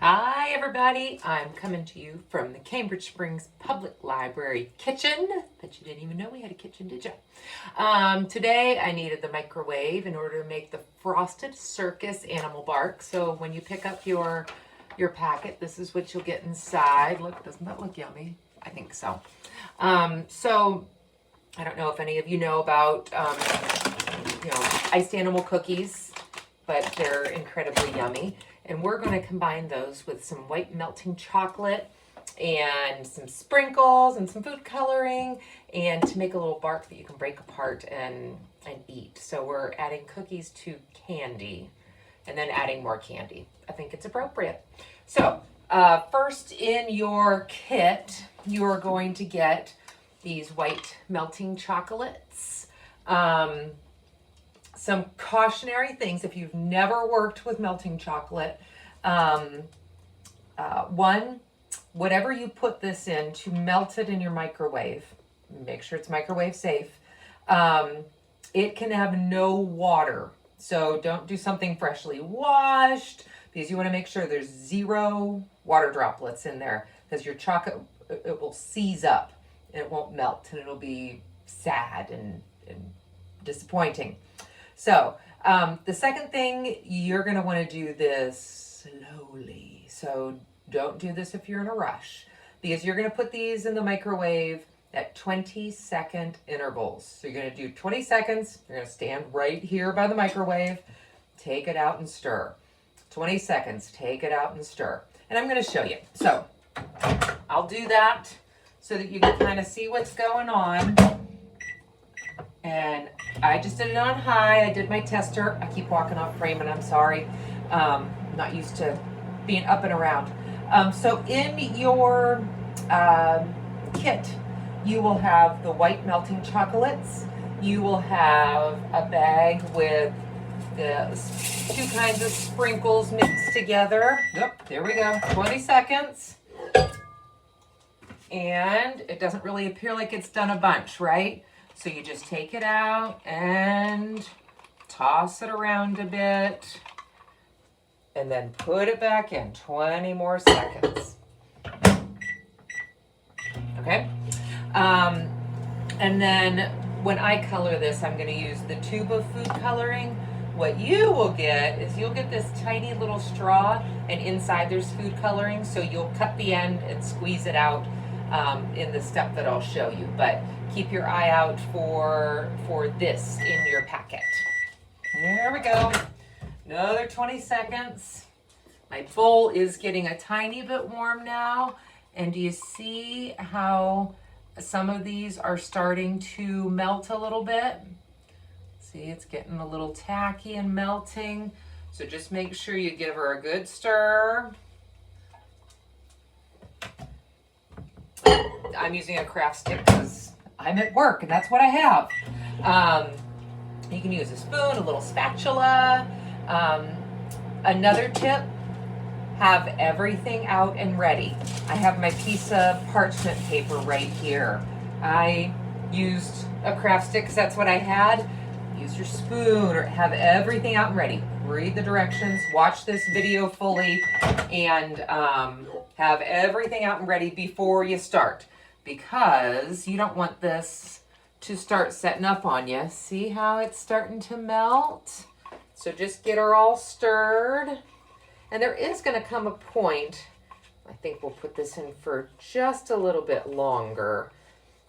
Hi everybody, I'm coming to you from the Cambridge Springs Public Library kitchen. Bet you didn't even know we had a kitchen, did you? Today I needed the microwave in order to make the Frosted Circus animal bark. So when you pick up your packet, this is what you'll get inside. Look, doesn't that look yummy? I think so. So I don't know if any of you know about iced animal cookies, but they're incredibly yummy. And we're going to combine those with some white melting chocolate and some sprinkles and some food coloring, and to make a little bark that you can break apart and eat. So we're adding cookies to candy and then adding more candy. I think it's appropriate. So first in your kit, you're going to get these white melting chocolates. Some cautionary things if you've never worked with melting chocolate. One, whatever you put this in, to melt it in your microwave, make sure it's microwave safe. It can have no water. So don't do something freshly washed, because you want to make sure there's 0 water droplets in there, because your chocolate, it will seize up and it won't melt, and it'll be sad and disappointing. So the second thing, you're going to want to do this slowly. So don't do this if you're in a rush, because you're going to put these in the microwave at 20-second intervals. So you're going to do 20 seconds. You're going to stand right here by the microwave, take it out and stir. 20 seconds, take it out and stir. And I'm going to show you. So I'll do that so that you can kind of see what's going on. And I just did it on high. I did my tester. I keep walking off frame, and I'm sorry. I'm not used to being up and around. So in your kit, you will have the white melting chocolates. You will have a bag with the 2 kinds of sprinkles mixed together. Yep, there we go. 20 seconds. And it doesn't really appear like it's done a bunch, right? So you just take it out and toss it around a bit, and then put it back in. 20 more seconds. Okay? And then when I color this, I'm going to use the tube of food coloring. What you will get is you'll get this tiny little straw, and inside there's food coloring, so you'll cut the end and squeeze it out in the step that I'll show you. But keep your eye out for this in your packet. There we go. Another 20 seconds. My bowl is getting a tiny bit warm now. And do you see how some of these are starting to melt a little bit? See, it's getting a little tacky and melting. So just make sure you give her a good stir. I'm using a craft stick because I'm at work and that's what I have. You can use a spoon, a little spatula. Another tip, have everything out and ready. I have my piece of parchment paper right here. I used a craft stick because that's what I had. Use your spoon, or have everything out and ready. Read the directions, watch this video fully, and have everything out and ready before you start, because you don't want this to start setting up on you. See how it's starting to melt? So just get her all stirred. And there is going to come a point, I think we'll put this in for just a little bit longer.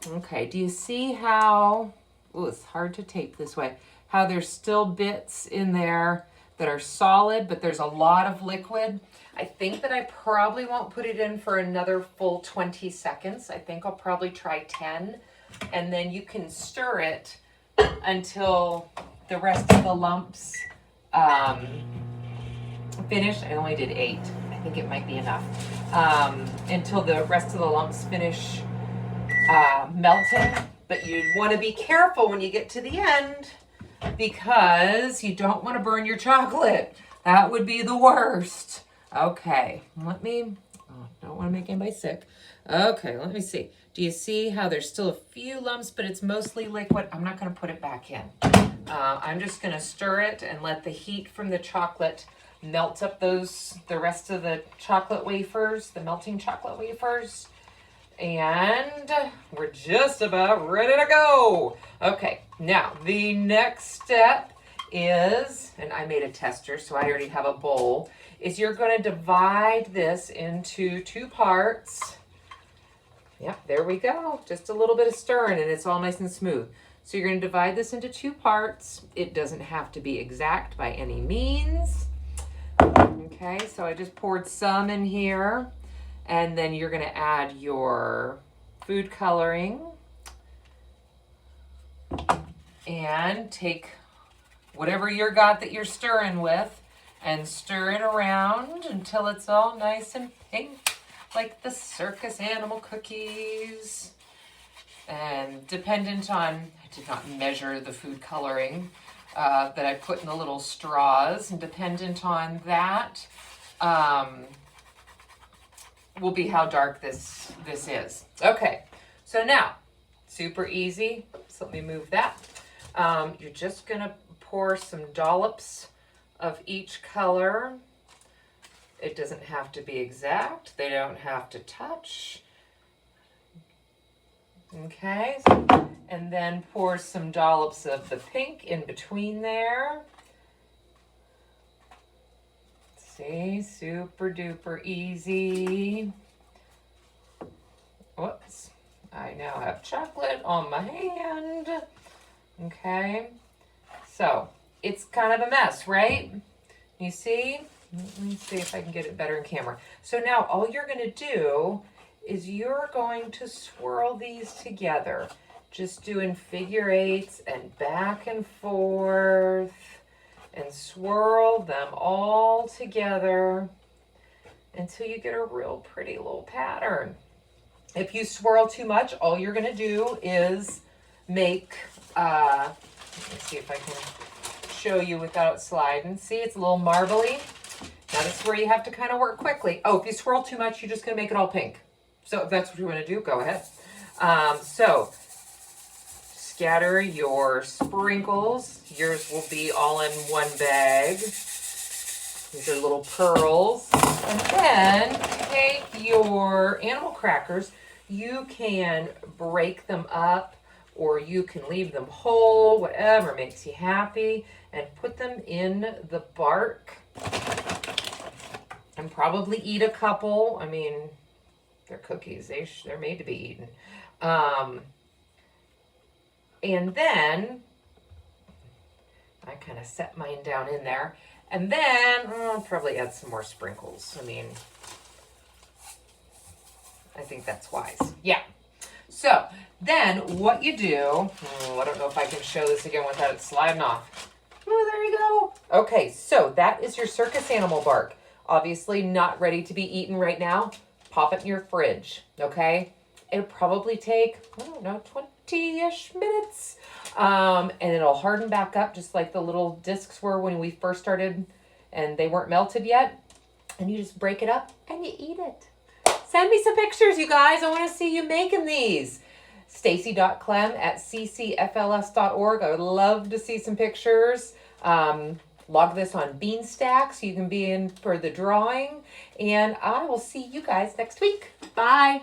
Okay, do you see how, oh, it's hard to tape this way, how there's still bits in there that are solid, but there's a lot of liquid? I think that I probably won't put it in for another full 20 seconds. I think I'll probably try 10. And then you can stir it until the rest of the lumps finish. I only did 8. I think it might be enough. Until the rest of the lumps finish melting. But you'd want to be careful when you get to the end, because you don't want to burn your chocolate. That would be the worst. Okay, don't want to make anybody sick. Okay, let me see. Do you see how there's still a few lumps, but it's mostly liquid? I'm not going to put it back in. I'm just going to stir it and let the heat from the chocolate melt up the rest of the chocolate wafers, the melting chocolate wafers. And we're just about ready to go. Okay, now the next step is, and I made a tester, so I already have a bowl, is you're going to divide this into 2 parts. Yep, there we go. Just a little bit of stirring and it's all nice and smooth. So you're going to divide this into 2 parts. It doesn't have to be exact by any means. Okay, so I just poured some in here. And then you're going to add your food coloring. And take whatever you got that you're stirring with and stir it around until it's all nice and pink, like the circus animal cookies. And dependent on, I did not measure the food coloring that I put in the little straws, and dependent on that will be how dark this is. Okay, so now, super easy. So let me move that. You're just gonna pour some dollops of each color. It doesn't have to be exact. They don't have to touch. Okay, and then pour some dollops of the pink in between there. See, super duper easy. Whoops, I now have chocolate on my hand. Okay, so it's kind of a mess, right? You see? Let me see if I can get it better in camera. So now all you're gonna do is you're going to swirl these together, just doing figure 8s and back and forth, and swirl them all together until you get a real pretty little pattern. If you swirl too much, all you're gonna do is make, let me see if I can show you without sliding. See, it's a little marbly. Now this is where you have to kind of work quickly. Oh, if you swirl too much, you're just gonna make it all pink. So if that's what you wanna do, go ahead. So scatter your sprinkles. Yours will be all in one bag. These are little pearls. And then take your animal crackers. You can break them up or you can leave them whole, whatever makes you happy, and put them in the bark. And probably eat a couple. I mean, they're cookies. They're made to be eaten. And then I kind of set mine down in there. And then I'll probably add some more sprinkles. I mean, I think that's wise. Yeah. So then what you do, I don't know if I can show this again without it sliding off. Oh, there you go. Okay, so that is your circus animal bark. Obviously not ready to be eaten right now. Pop it in your fridge, okay? It'll probably take, I don't know, 20-ish minutes. And it'll harden back up just like the little discs were when we first started and they weren't melted yet. And you just break it up and you eat it. Send me some pictures, you guys. I want to see you making these. Stacy.clem@ccfls.org. I would love to see some pictures. Log this on Beanstack so you can be in for the drawing. And I will see you guys next week. Bye.